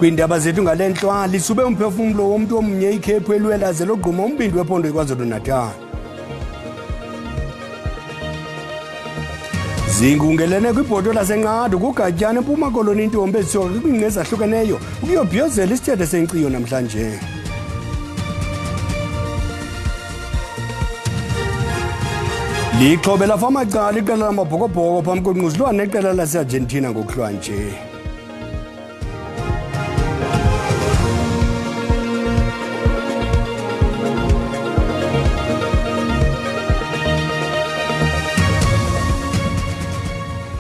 Kwindaba zethu ngalenhlwa lisube umphefumulo womuntu omnye ikhephu elwelaze logquma umbindi wephondo eKwaZulu-Natal. Zingungelene kwibhodo laseNqadu kuGatyana eMpuma Koloni intombi ezisuka kwingcinga ezahlukeneyo ukuyobhiyozela isithethe senkciyo namhlanje. Lixhobe lafamacala iqela lamabhokobhoko phambi kongquzulwano neqela lase-Argentina ngokuhlwanje.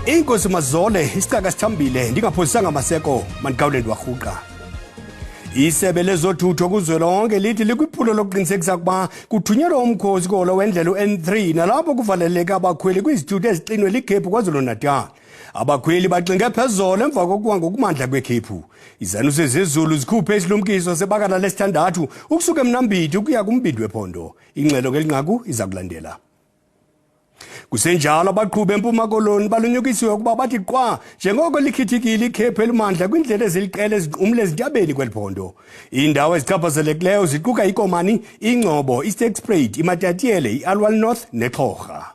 Inkosi Mazole isicaka sithambile ndingaphosisanga Maseko Mankawuleni warhuqa. Isebe lezothutho kuzwelonke lithi likwiphulo lokuqinisekisa ukuba kuthunyelwa umkhosi kolo wendlela u-N3 nalapho kuvaleleka abakhweli kwizithuthi ezixinwe likhephu KwaZulu-Natal. Abakhweli baxinge phezolo emva kokuwa ngokumandla kwekhephu. Izanusi zezulu zikhuphe isilumkiso sebakala lesithandathu ukusuka eMnambithi ukuya kumbindi wephondo. Ingxelo ngelinqaku iza kulandela. Kusenjalo abaqhubi eMpuma Koloni balunyukisiwe ukuba bathi qwa njengoko likhithikile ikhephu elimandla kwindlela eziliqela eziqumle ezintabeni kweliphondo. Indawo ezichaphazelekileyo ziquka iKomani, iNgcobo, iSterkspruit, iMatatiele, iAlwal North neXhorha.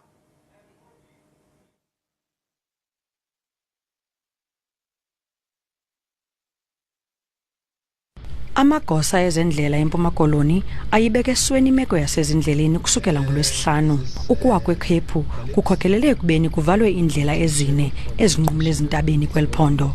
Amagosa ezendlela eMpuma Koloni ayibeke esweni imeko yasezindleleni kusukela ngoLwesihlanu. Ukuwa kwekhephu kukhokelele ekubeni kuvalwe indlela ezine ezinqumle ezintabeni kweliphondo.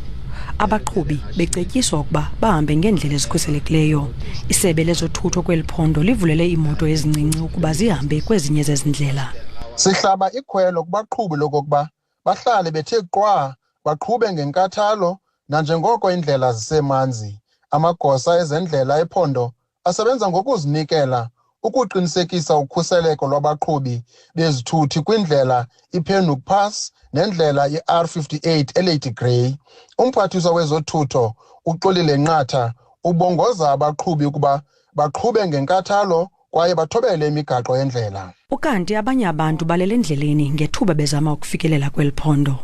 Abaqhubi becetyiswa ukuba bahambe ngendlela ezikhuselekileyo. Isebe lezothutho kweliphondo livulele imoto ezincinci ukuba zihambe kwezinye zezindlela. Sihlaba ikhwelo kubaqhubi lokuba bahlale bethe qwa baqhube ngenkathalo nanjengoko indlela zisemanzi. Amagosa ezendlela ephondo asebenza ngokuzinikela ukuqinisekisa ukhuseleko lwabaqhubi bezithuthi kwindlela iPenhoek Pass nendlela iR58 eLady Grey. Umphathiswa wezothutho uXolile Nqatha ubongoza abaqhubi ukuba baqhube ngenkathalo kwaye bathobele imigaqo yendlela. Ukanti abanye abantu balele endleleni ngethuba bezama ukufikelela kweliphondo.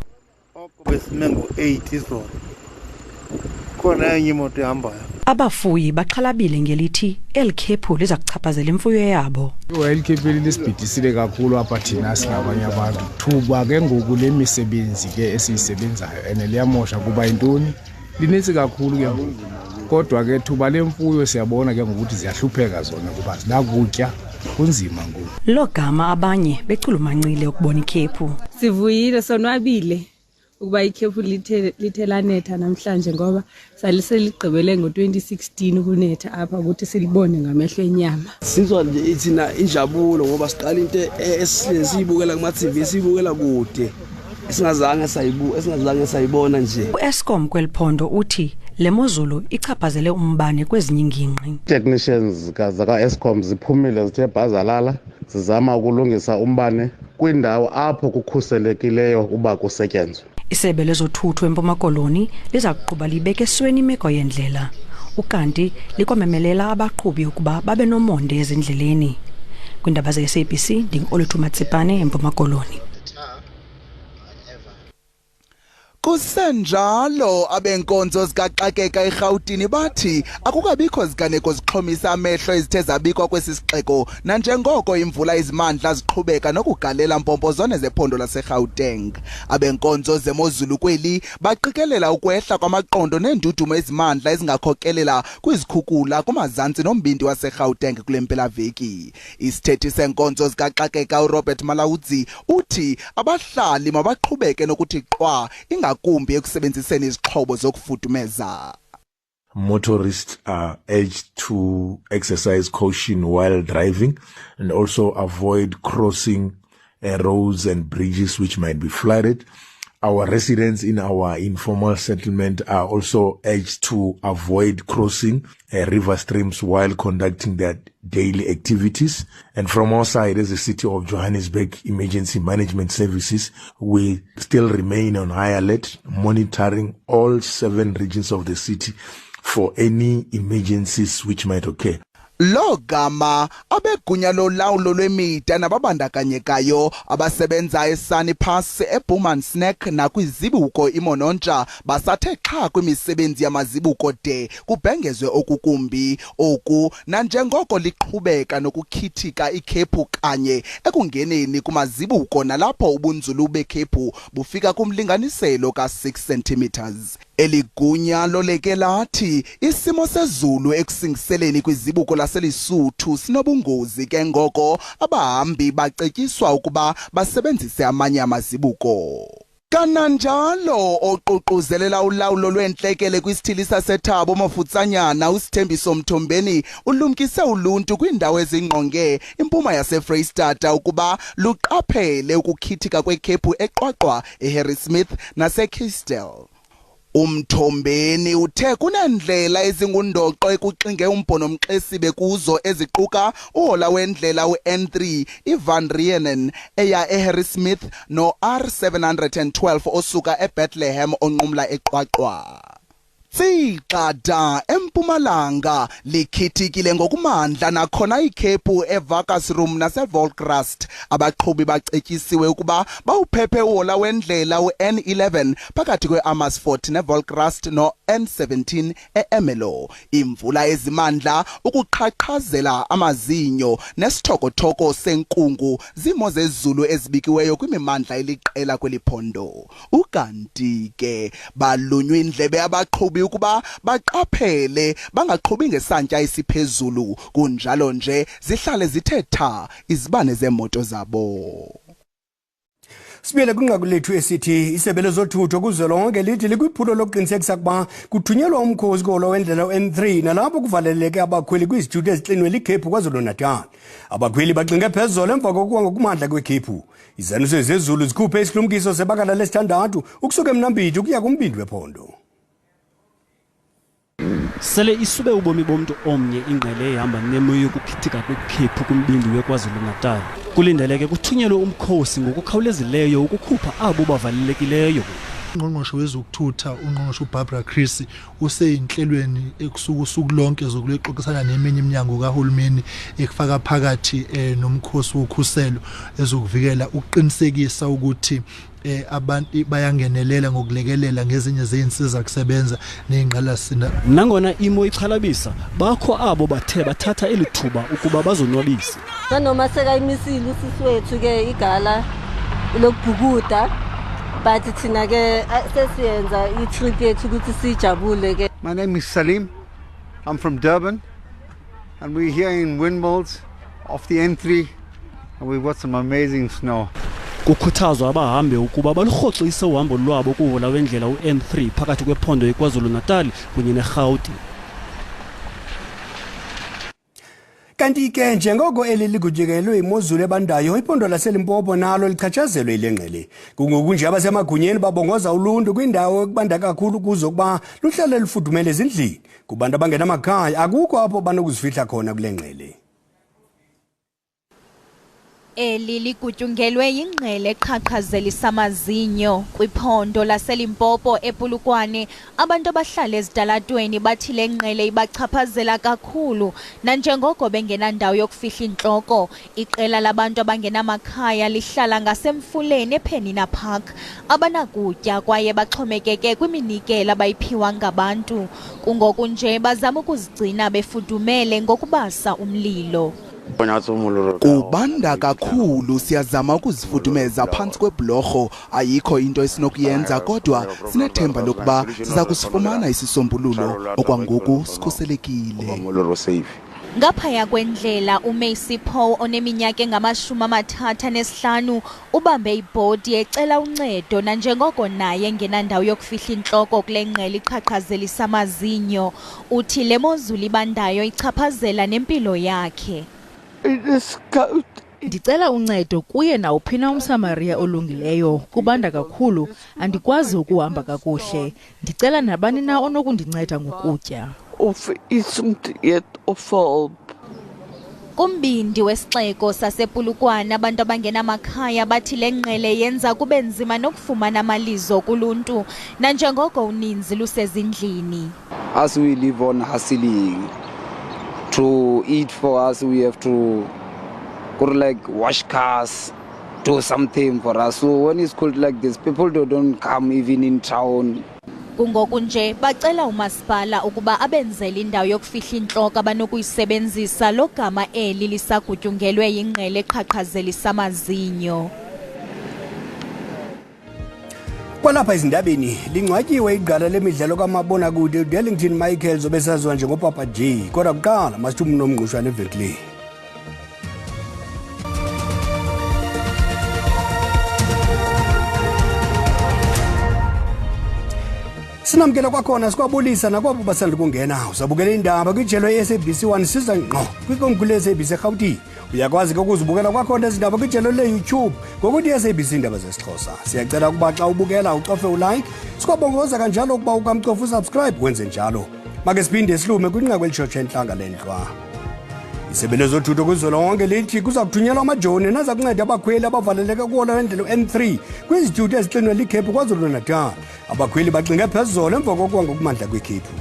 Besimengo 8 izolo. Khona enye imoto ehambayo. Abafuyi baxhalabile ngelithi elikhephu liza kuchaphazela imfuyo yabo. Elikhephu lisibhidisile kakhulu apha thina singabanye abantu. Thuba ke ngoku lemisebenzi ke esiyisebenzayo ene liyamosha kuba intoni linintsi kakhulu ke ngoku. Kodwa ke thuba lemfuyo siyabona ke ngokuthi ziyahlupheka zona kuba zinakutya kunzima ngoku. Lo gama abanye beculumancile ukubona ikhephu. Sivuyile sonwabile ukuba ikhephu lithe lanetha namhlanje ngoba saliseligqibele ngo-2016 kunetha apha ukuthi silibone ngamehlo enyama. Sizwa nje ithina injabulo ngoba siqala into esiyibukela kuma-TV siyibukela kude esingazange sayibona nje. U-Eskom kweliphondo uthi le mozulu ichaphazele umbane kwezinye ingingqi. Technicians zaka-Eskom ziphumile zithe bhazalala zizama ukulungisa umbane kwindawo apho kukhuselekileyo uba kusetyenzwe. Isebe lezothutho eMpuma Koloni liza kuqhuba libeke esweni imeko yendlela. Ukanti likwamemelela abaqhubi ukuba babe nomonde ezindleleni. Kwindaba ze-SABC ndingu-Oluthuma Matsipane eMpuma Koloni. Kusenjalo abenkonzo zikaxakeka eRhawutini bathi akukabikho ziganeko zixhomisa amehlo ezithe zabikwa kwesi sixeko nanjengoko imvula izimandla ziqhubeka nokugalela mpompozone zephondo laseGauteng. Abenkonzo zemozulu kweli baqikelela ukwehla kwamaqondo neendudumo ezimandla ezingakhokelela kwizikhukhula kumazantsi nombindi waseGauteng kule mpelaveki. Isithethi senkonzo zikaxakeka uRobert Malawudzi uthi abahlali mabaqhubeke nokuthi qwa kumbi ekusebenziseni izixhobo zokufudumeza. Motorists are urged to exercise caution while driving and also avoid crossing roads and bridges which might be flooded. Our residents in our informal settlement are also urged to avoid crossing river streams while conducting their daily activities. And from our side, as the City of Johannesburg Emergency Management Services, we still remain on high alert, monitoring all 7 regions of the city for any emergencies which might occur. Lo gama abegunya lolawulo lwemida nababandakanyekayo abasebenza eSunny Pass eBowman Snack nakwizibuko iMonontsha basathe qha kwimisebenzi yamazibuko de kubhengezwe okukumbi oku nanjengoko liqhubeka nokukhithika ikhephu kanye ekungeneni kumazibuko nalapho ubunzulu bekhephu bufika kumlinganiselo ka6 cm. Eligunya loleke lathi isimo sezulu ekusingiseleni kwizibuko laseLesotho sinobungozi ke ngoko abahambi bacetyiswa ukuba basebenzise amanye amazibuko. Kananjalo oququzelela ulawulo lwentlekele kwisithili saseThabo Mafutsanyana uSithembiso Mthombeni ulumkise uluntu kwindawo ezingqonge impuma yaseFreystata ukuba luqaphele ukukhithika kwekhephu eQwaqwa eHarrismith naseKestell. Umthombeni uthe kunendlela ezingundoqo ekuxinge umbhono mxesibe kuzo eziquka uhola wendlela uN3 iVan Rienen eya eHarrismith noR712 osuka eBethlehem onqumla eQwaqwa. Tsikada eMpumalanga likhithikile ngokumandla nakhona ikhephu eVakasroom naseVolkrust abaqhubi bacetyisiwe ukuba bawuphephe uhola wendlela uN11 phakathi kweAmersfoort neVolkrust noN17 eEmelo. Imvula ezimandla ukuqhaqhazela amazinyo nesithokotoko senkungu zimo zezulu ezibikiweyo kwimimandla eliqela kweliphondo. Ukanti ke balunywa indlebe abaqhubi ukuba baqaphele bangaqhubi ngesantya esiphezulu kunjalo nje zihlale zithetha izibane zemoto zabo. Sibuyele kwinqaku lethu esithi isebe lezothutho kuzwelonke lithi likwiphulo lokuqinisekisa ukuba kuthunyelwa umkhosi kuhola wendlela uN3 nalapho kuvaleleke abakhweli kwizithuthi ezixinwe likhephu KwaZulu-Natal. Abakhweli baxinge phezolo emva kokuwa ngokumandla kwekhephu. Izanuso zezulu zikhuphe isihlumkiso sebakala lesithandathu ukusuka eMnambithi ukuya kumbindi wephondo. Sele isube ubomi bomntu omnye ingqele ehamba nemo yokukhithika kwekhephu kumbindi weKwaZulu-Natal. Kulindeleke kuthunyelwe umkhosi ngokukhawulezileyo ukukhupha abo bavalelekileyo. Ungqongqoshe wezokuthutha ungqongqoshe uBarbara Chris useyinhlelweni ekusuku lonke zokulexoxisana neminye iminyango kahulumeni ekufaka phakathi nomkhosi wokhuselo ezokuvikela uqinisekisa ukuthi abantu bayangenelela ngokulekelela ngezinye zeinsiza kusebenza nezingqalasina. Nangona imo ichalabisa bakho abo bathe bathatha elithuba ukuba bazonwabisa. Noma sekayimisile usiswethu ke igala lokubhukuda bathi thina ke sesiyenza itrip yethu ukuthi sijabule ke. My name is Salim. I'm from Durban and we're here in Windmills off the N3 and we've got some amazing snow. Kukhuthazwa abahambe ukuba balurhoxise uhambo lwabo kuhola wendlela uN3 phakathi kwephondo eKwaZulu-Natal kunye neGauteng. Kanti ke njengoko eli ligutyelwe imozulu ebandayo iphondo laseLimpopo nalo lichatshazelwe ilengqele. Kungokunje abasemagunyeni babongoza uluntu kwindawo ekubanda kakhulu kuzo kuba luhlale lifudumele ezindlini kubantu abangenamakhaya akukho apho banokuzifihla khona kulengqele. Eli ligutyungelwe yingqele eqhaqhazelisa amazinyo kwiphondo laseLimpopo ePulukwane. Abantu abahlala ezitalatweni bathi le ngqele ibachaphazela kakhulu nanjengoko bengenandawo yokufihla intloko. Iqela labantu abangenamakhaya lihlala ngasemfuleni ePenina Park abanakutya kwaye baxhomekeke kwiminikelo abayiphiwa ngabantu. Kungoku nje bazama ukuzigcina befudumele ngokubasa umlilo. Kubanda kakhulu siyazama ukuzifudumeza phantsi kweblorho ayikho into esinokuyenza kodwa sinethemba lokuba siza kusifumana isisombululo okwangoku sikhuselekile. Ngaphaya kwendlela uMacy Paul oneminyaka engama-35 ubambe ibhodi ecela uncedo nanjengoko naye engenandawo yokufihla intloko kule ngqele iqhaqhazelisa amazinyo. Uthi le mozulu ibandayo ichaphazela nempilo yakhe. Ndicela uncedo kuye nawuphi na umSamaria olungileyo kubanda kakhulu andikwazi ukuhamba kakuhle. Ndicela nabani na onokundinceda ngokutya. Kumbindi wesixeko sasePulukwane abantu abangenamakhaya bathi le ngqele yenza kube nzima nokufumana amalizo kuluntu nanjengoko uninzi lusezindlini. As we live on hustling to eat for us. We have to go like wash cars, do something for us. So when it's cold like this, people don't come even in town. Kungoku nje bacela umasipala ukuba abenzele indawo yokufihla inhloko abanokuyisebenzisa logama eli lisagutyungelwe yingqele eqhaqhazelisa amazinyo. Kwalapha izindabeni lingcwatyiwe igqala lemidlalo kamabonakude uDarlington Michaels obesaziwa njengoPapa G. Kodwa kuqala masithume nomngqushwane evekile. Sinamkela kwakhona sikwabulisa nakwabo basanda kungena uzabukela indaba kwijelo yeSABC 1 siza ngqo kwikomkhulu leSABC eGauteng. Uyakwazi ukuzibukela kwakhona izindaba kwijelo leYouTube ngokuthi iSABC indaba zesiXhosa. Siyacela ukuba xa ubukela ucofe ulike, sikwabongoza kanjalo ukuba ukamcofa usubscribe wenze njalo. Make siphinde silume kwinqaku elishotshe enhlanga lenhlwa. Isebe lezothutho kuzwelonke lithi kuza kuthunyelwa amajoni naza kunceda abakhweli abavaleleke kuwona wendlela u-N3 kwizithuthi ezixinwe likhephu KwaZulu-Natal. Abakhweli baxinge phezulu emva kokuwa ngokumandla kwekhephu.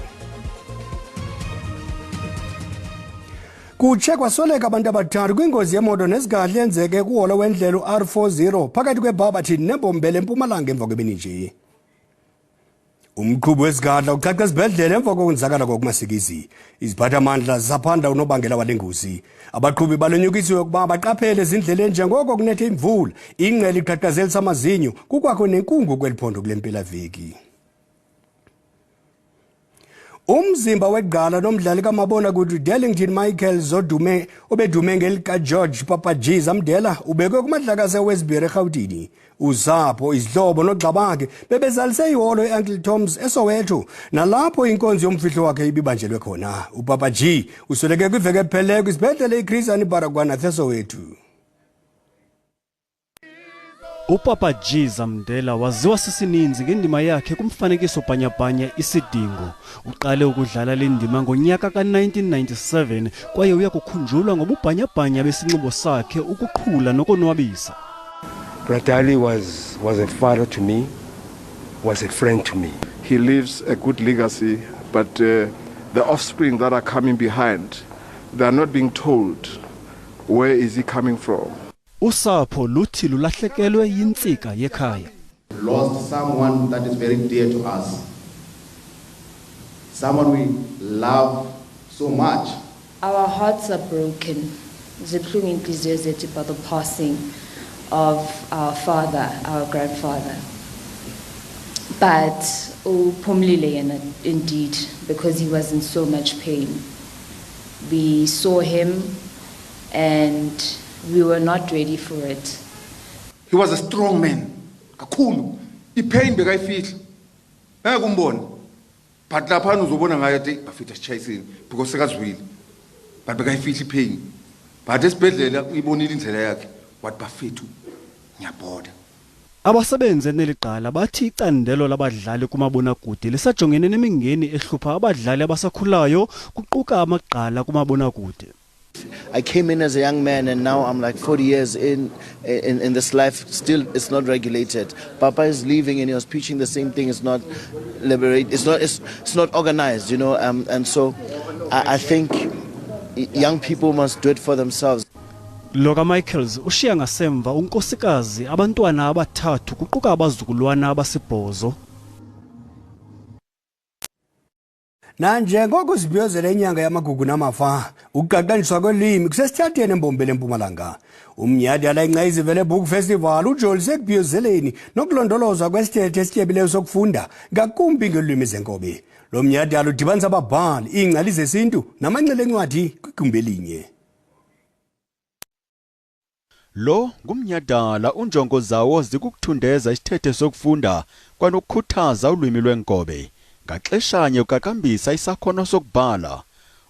Kutshe kwasoleka abantu abathathu kwingozi yemoto nezigadla enzeke kuwolo wendlela u-R40 phakathi kweBarberton neBombela eMpumalanga emva kwemini nje. Umqhubi wesigadla ucaca esibhedlele emva kokwenzakala kokumasikizi. Iziphathamandla zaphanda unobangela wale ngozi. Abaqhubi balonyukisiwe ukuba baqaphele izindlela njengoko kunethe imvula, ingqele iqhaqhazelisa amazinyo, kukwakho nenkungu kweliphondo kulempelaveki. Umzimba wegqala nomdlali kamabonakude uDarlington Michaels obedume ngelika George Papa G Zamdela ubekwe kumadlakazi eWestbury eGauteng. Uzapho izihlobo nogxabakhe bebezalise iholo eUncle Tom's eSoweto nalapho inkonzo yomfihlo wakhe ibibanjelwe khona. UPapa G usweleke kwiveke epheleyo kwisibhedlele iChris Hani Baragwanath eSoweto. UPapa G Zamdela waziwa sisininzi ngendima yakhe kumfanekiso bhanyabhanya Isidingo. Uqale ukudlala le ndima ngonyaka ka-1997 kwaye uyakukhunjulwa ngobubhanyabhanya besinxibo sakhe ukuqhula nokonwabisa. Bradali was a father to me, was a friend to me. He leaves a good legacy, but the offspring that are coming behind, they are not being told where is he coming from. Usapho luthi lulahlekelwe yintsika yekhaya. Lost someone that is very dear to us. Someone we love so much. Our hearts are broken. Zibuhlungu inhliziyo zethu by the passing of our father, our grandfather. But uphumlile indeed, because he was in so much pain. We saw him and we were not ready for it. He was a strong man. Kakhulu. I-pain bekayifihla. Kumbona. But lapha uzobona ngayo ukuthi bafitha sishayisini because sekazwile. But bekayifihla i-pain. But esibhedlela uyibonile indlela yakhe. Wathi bafethu ngiyaboda. Abasebenze neliqala bathi icandelo labadlali kumabonakude lisajongene nemingeni ehlupha abadlali abasakhulayo kuquka amagqala kumabonakude. I came in as a young man and now I'm like 40 years in this life. Still, it's not regulated. Papa is leaving and he was preaching the same thing. It's not liberated. It's not organized, you know. And so I think young people must do it for themselves. Loka Michaels ushiya ngasemva unkosikazi abantwana abathathu kuquka abazukulwana abasibhozo. Nanjengoko sibhiyozela inyanga yamagugu namafa ukuqaqaniswa kwelimi kusesithatheni eMbombela eMpumalanga. Umnyadi alayinca izivele book festival ujolise ekubhiyozeleni nokulondolozwa kwesithethe esityebileyo sokufunda ngakumbi ngelwimi zenkobe. Lo mnyadi aludibanisa ababhali ingcali zesintu namanxele encwadi kwigumbi elinye. Lo ngumnyadala unjongo zawo zikukuthundeza isithethe sokufunda kwanokukhuthaza ulwimi lwenkobe. Ngaxeshanye ukaqambisa isakhono sokubhala.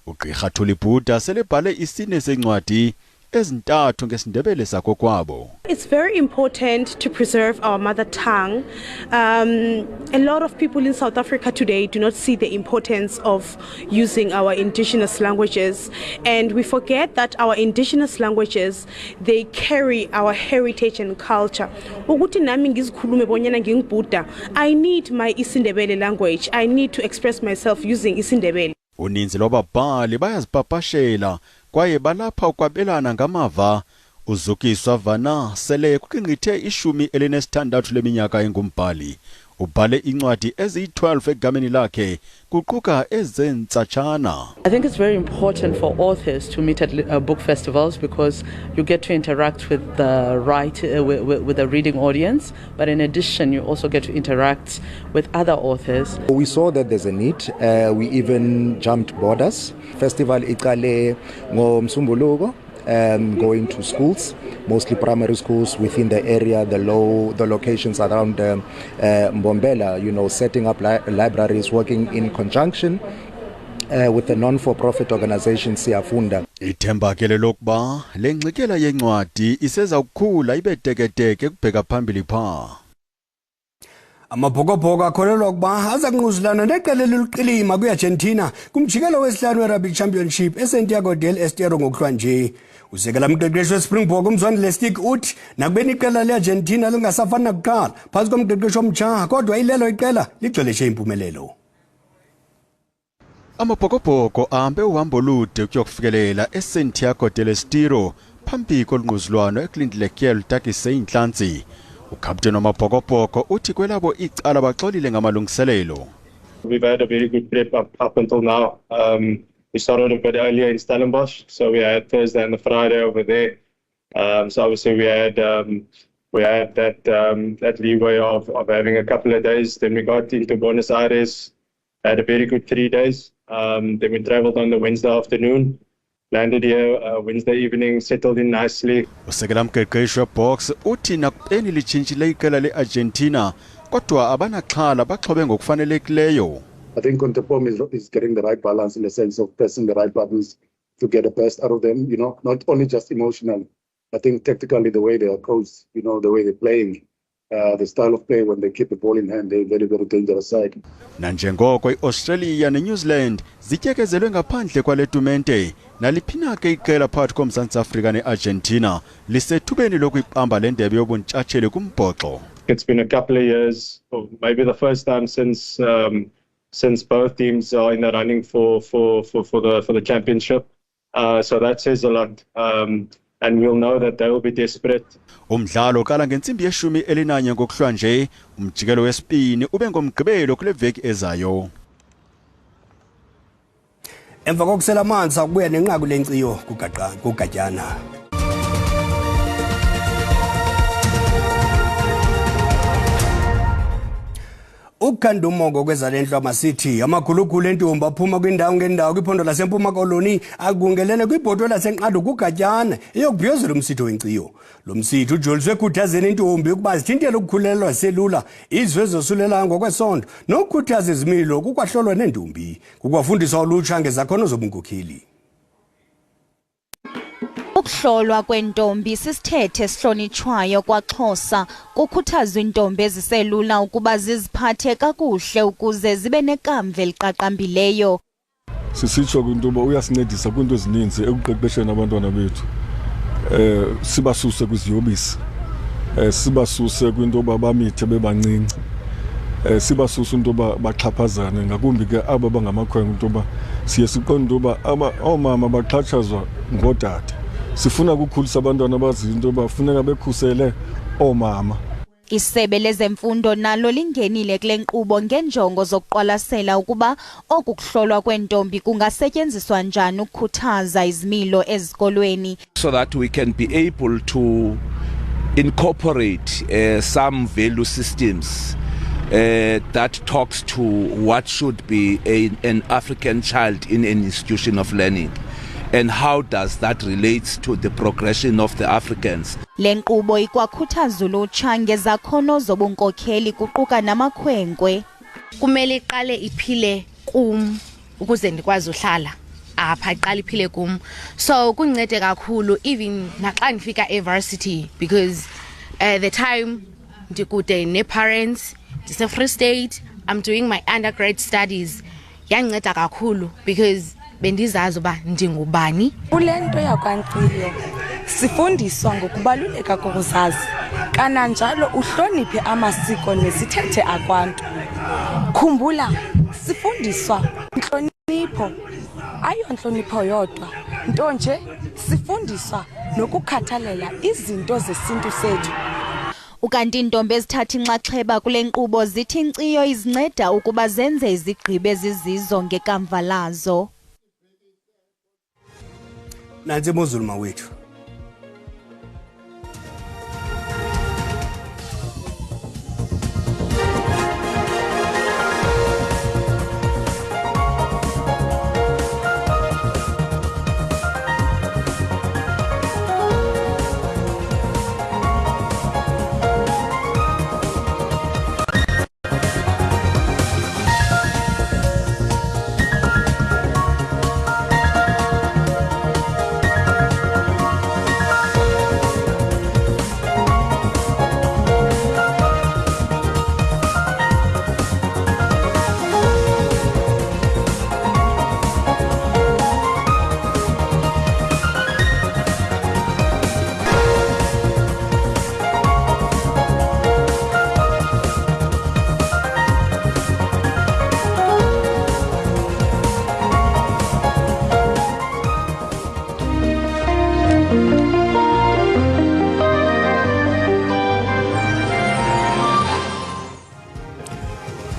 Ugqirha Thulibhuda selebhale isine sencwadi ezintathu ngesindebele sakho kwabo. It's very important to preserve our mother tongue. A lot of people in South Africa today do not see the importance of using our indigenous languages, and we forget that our indigenous languages, they carry our heritage and culture. Ukuthi nami ngizikhulume bonyana ngingibhuda, I need my isiNdebele language. I need to express myself using isiNdebele. Uninzi lwababhali bayazipapashela kwaye balapha ukwabelana ngamava. Uzukiswa Vana sele kuqingqithe 16 leminyaka engumbhali. Ubhale incwadi eziyi-12 egameni lakhe kuquka ezentsatshana. I think it's very important for authors to meet at book festivals because you get to interact with the with the reading audience, but in addition you also get to interact with other authors. We saw that there's a need. We even jumped borders. Festival iqale ngomsumbuluko. Going to schools, mostly primary schools within the area, the locations around Mbombela, setting up libraries, working in conjunction with the non-for-profit organization Siyafunda. Ithemba ke lokuba lengxikela yencwadi iseza ukukhula ibeteketeke kubheka phambili pha. Amabhokobhoko akholelwa ukuba aza kunquzulana neqela eliqilima kwi-Argentina kumjikelo wesihlanu we-Rugby Championship eSantiago del Estero ngokuhlwa nje. Usekela mqeqeshi weSpringbok uMzwandile Stick uthi nakubeni iqela le-Argentina lingasafani nakuqala phantsi komqeqeshi omtsha kodwa ilelo iqela ligcweleshe impumelelo. Amabhokobhoko ahambe uhambo olude ukuyokufikelela eSantiago del Estero phambi kolunquzulwano ekulindileke lutakise inhlanzi. Ukapteni wamabhokobhoko uthi kwelabo icala baxolile ngamalungiselelo. We've had a very good prep up until now. We started a bit earlier in Stellenbosch, so we had Thursday and the Friday over there. So obviously we had that leeway of having a couple of days. Then we got into Buenos Aires, had a very good 3 days. Then we traveled on the Wednesday afternoon. Landed here Wednesday evening, settled in nicely. Usekela mqeqeshi webox uthi nakubeni litshintshile iqela le-Argentina kodwa abanaxhala baxhobe ngokufanelekileyo. I think Contepom is getting the right balance in the sense of pressing the right buttons to get the best out of them, not only just emotionally. I think tactically the way they approach, the way they're playing, the style of play when they keep the ball in hand, they're very, very dangerous side. Nanjengoko iAustralia neNew Zealand zityekezelwe ngaphandle kwale tumente, naliphina ke iqela phakathi koMzantsi Afrika neArgentina lisethubeni lokuyibamba le ndebe yobuntshantsheli kumbhoxo. It's been a couple of years, or maybe the first time since both teams are in the running for the championship. So that says a lot. And we'll know that they will be desperate. Umdlalo qala ngensimbi yeshumi elinanye ngokuhlwa nje, umjikelo wesibini ube ngomgqibelo kule veki ezayo. Emva kokusela amanzi akubuya nenqaku lenkciyo kuGatyana. Ukhanda umongo kwezalenhlwa masithi amagulugulu entombi aphuma kwindawo ngendawo kwiphondo laseMpuma Koloni akungelene kwibhodo laseNqando kuGatyana eyokubhiyozela umsitho wenkciyo. Lo msitho ujoliswe ekhuthazeni intombi ukuba zithintele ukukhulelwa selula, izwe ezosulela ngokwesondo nokukhuthaza izimilo kukwahlolwa nentombi kukwafundiswa ulutsha ngezakhono zobunkokheli. Ukuhlolwa kwentombi sisithethe esihlonitshwayo kwaXhosa, kukhuthazwa intombi eziselula ukuba ziziphathe kakuhle ukuze zibe nekamva eliqaqambileyo. Sisitsho kwinto uba uyasincedisa kwinto ezininzi ekuqeqesheni abantwana bethu. Sibasuse kwiziyobisi. Sibasuse kwinto uba bamithe bebancinci. Sibasuse into uba baxhaphazane ngakumbi ke aba bangamakhwenkwe into uba siye siqonde uba oomama baxhatshazwa ngootata. Sifuna ukukhulisa abantwana abazinto bafuneka bekhusele oomama. Isebe lezemfundo nalo lingenile kule nkqubo ngenjongo zokuqwalasela ukuba oku kuhlolwa kwentombi kungasetyenziswa njani ukukhuthaza izimilo ezikolweni. So that we can be able to incorporate some value systems that talks to what should be an African child in an institution of learning. And how does that relate to the progression of the Africans? Le nkqubo ikwakhuthaza ulutsha ngezakhono zobunkokheli kuquka namakhwenkwe. Kumele iqale iphile kum ukuze ndikwazi uhlala apha, iqale iphile kum. So kundincede kakhulu even naxa ndifika evarsity because the time ndikude ne-parents, ndise-Free State, I'm doing my undergrad studies. Yandinceda kakhulu because bendizazi uba ndingubani. Kule nto yakwaNkciyo sifundiswa ngokubaluleka kokuzazi, kananjalo uhloniphe amasiko nesithethe akwantu. Khumbula sifundiswa inhlonipho inhlonipho ayonhlonipho yodwa nto nje sifundiswa nokukhathalela izinto zesintu sethu. Ukanti intombi ezithatha inxaxheba kule nkqubo zithi inkciyo izinceda ukuba zenze izigqibo ezizizo ngekamva lazo. Nansi imozulu mawethu.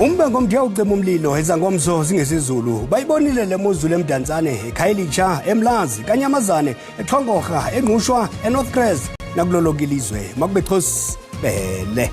Umbango mdiya ucima umlilo ezangomso singesizulu bayibonile lemozulu emdantsane eKhayelitsha eMlazi kaNyamazane eThongorha eNgqushwa eNorthcrest nakulolonke ilizwe makube Xhosi bele.